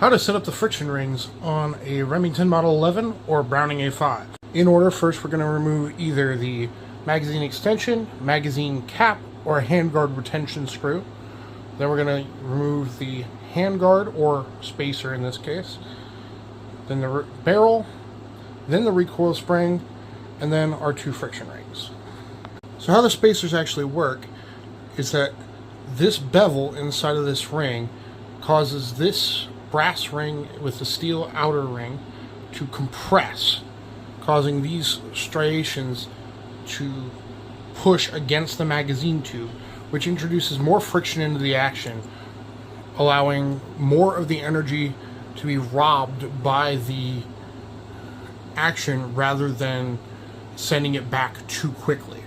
How to set up the friction rings on a Remington Model 11 or Browning A5. In order, first we're going to remove either the magazine extension, magazine cap, or a handguard retention screw. Then we're going to remove the handguard, or spacer in this case, then the barrel, then the recoil spring, and then our two friction rings. So how the spacers actually work is that this bevel inside of this ring causes this brass ring with the steel outer ring to compress, causing these striations to push against the magazine tube, which introduces more friction into the action, allowing more of the energy to be robbed by the action rather than sending it back too quickly.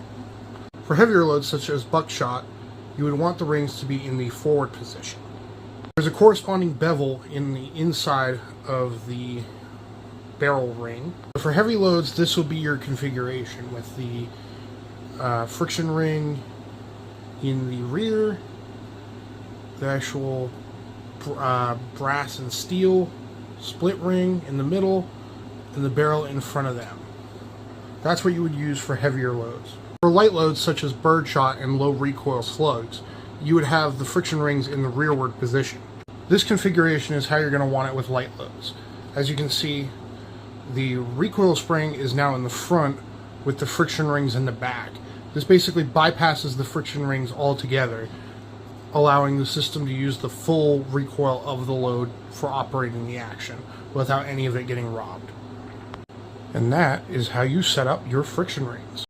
For heavier loads such as buckshot, you would want the rings to be in the forward position. There's a corresponding bevel in the inside of the barrel ring. For heavy loads, this will be your configuration with the friction ring in the rear, the actual brass and steel split ring in the middle, and the barrel in front of them. That's what you would use for heavier loads. For light loads such as birdshot and low recoil slugs, you would have the friction rings in the rearward position. This configuration is how you're going to want it with light loads. As you can see, the recoil spring is now in the front with the friction rings in the back. This basically bypasses the friction rings altogether, allowing the system to use the full recoil of the load for operating the action without any of it getting robbed. And that is how you set up your friction rings.